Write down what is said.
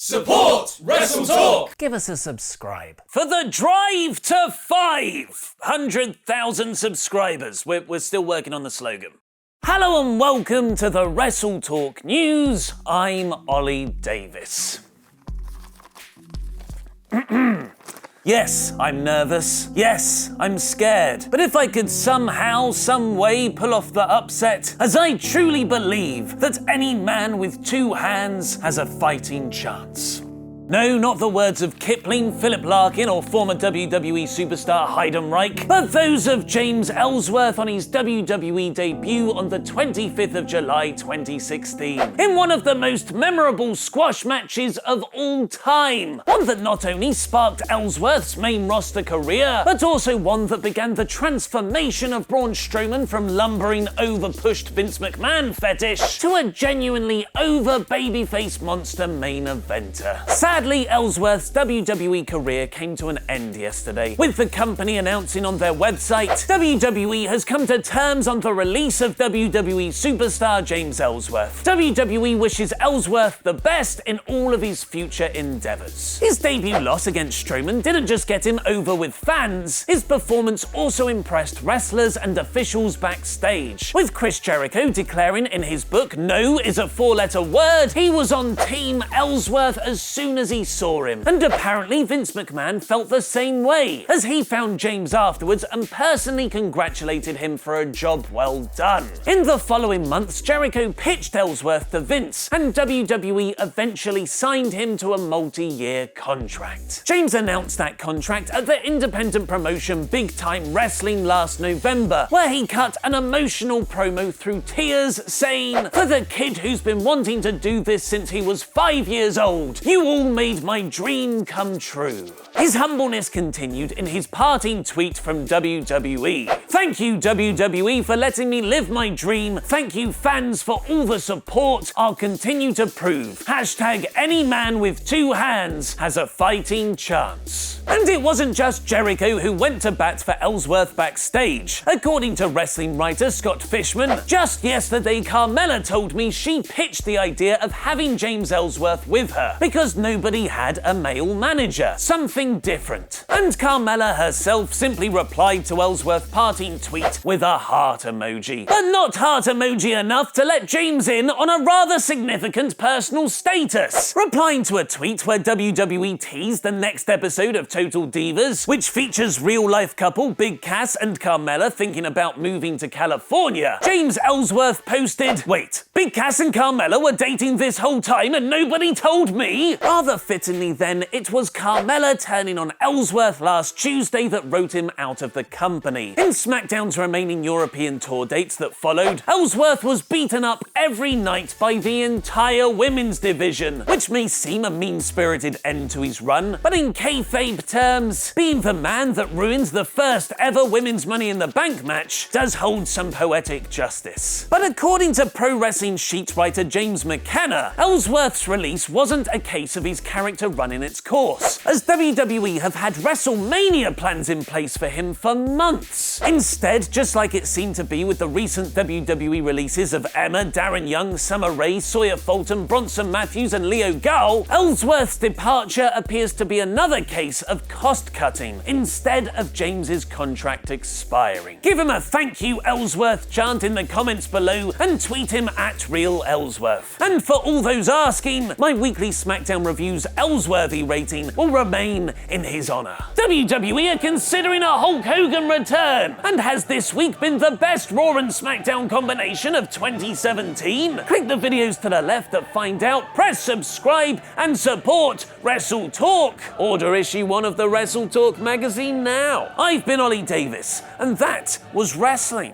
Support WrestleTalk! Give us a subscribe. For the drive to 500,000 subscribers. We're still working on the slogan. Hello and welcome to the WrestleTalk News. I'm Ollie Davis. Yes, I'm nervous. Yes, I'm scared. But if I could somehow, some way pull off the upset, as I truly believe that any man with two hands has a fighting chance. No, not the words of Kipling, Philip Larkin, or former WWE superstar Heidenreich, but those of James Ellsworth on his WWE debut on the 25th of July 2016, in one of the most memorable squash matches of all time. One that not only sparked Ellsworth's main roster career, but also one that began the transformation of Braun Strowman from lumbering, over-pushed Vince McMahon fetish to a genuinely over babyface monster main eventer. Sadly, Ellsworth's WWE career came to an end yesterday, with the company announcing on their website, WWE has come to terms on the release of WWE superstar James Ellsworth. WWE wishes Ellsworth the best in all of his future endeavors. His debut loss against Strowman didn't just get him over with fans, his performance also impressed wrestlers and officials backstage, with Chris Jericho declaring in his book, "No is a four-letter word," he was on Team Ellsworth as soon as he saw him. And apparently Vince McMahon felt the same way, as he found James afterwards and personally congratulated him for a job well done. In the following months, Jericho pitched Ellsworth to Vince, and WWE eventually signed him to a multi-year contract. James announced that contract at the independent promotion Big Time Wrestling last November, where he cut an emotional promo through tears, saying, "For the kid who's been wanting to do this since he was 5 years old, you all made my dream come true." His humbleness continued in his parting tweet from WWE. "Thank you, WWE, for letting me live my dream. Thank you, fans, for all the support. I'll continue to prove. Hashtag any man with two hands has a fighting chance." And it wasn't just Jericho who went to bat for Ellsworth backstage. According to wrestling writer Scott Fishman, just yesterday Carmella told me she pitched the idea of having James Ellsworth with her because nobody had a male manager. Something different. And Carmella herself simply replied to Ellsworth's parting tweet with a heart emoji. But not heart emoji enough to let James in on a rather significant personal status. Replying to a tweet where WWE teased the next episode of Total Divas, which features real-life couple Big Cass and Carmella thinking about moving to California, James Ellsworth posted, "Wait, Big Cass and Carmella were dating this whole time and nobody told me?" Rather fittingly then, it was Carmella turning on Ellsworth last Tuesday that wrote him out of the company. In SmackDown's remaining European tour dates that followed, Ellsworth was beaten up every night by the entire women's division, which may seem a mean-spirited end to his run, but in kayfabe terms, being the man that ruined the first ever women's Money in the Bank match does hold some poetic justice. But according to Pro Wrestling Sheet writer James McKenna, Ellsworth's release wasn't a case of his character running its course, as WWE have had WrestleMania plans in place for him for months. Instead, just like it seemed to be with the recent WWE releases of Emma, Darren Young, Summer Rae, Sawyer Fulton, Bronson Matthews, and Leo Gull, Ellsworth's departure appears to be another case of cost-cutting instead of James's contract expiring. Give him a "thank you, Ellsworth" chant in the comments below and tweet him at Real Ellsworth. And for all those asking, my weekly SmackDown Reviews Ellsworthy rating will remain in his honor. WWE are considering a Hulk Hogan return, and has this week been the best Raw and SmackDown combination of 2017? Click the videos to the left that find out, press subscribe, and support WrestleTalk. Order issue 1 of the WrestleTalk magazine now. I've been Ollie Davis, and that was wrestling.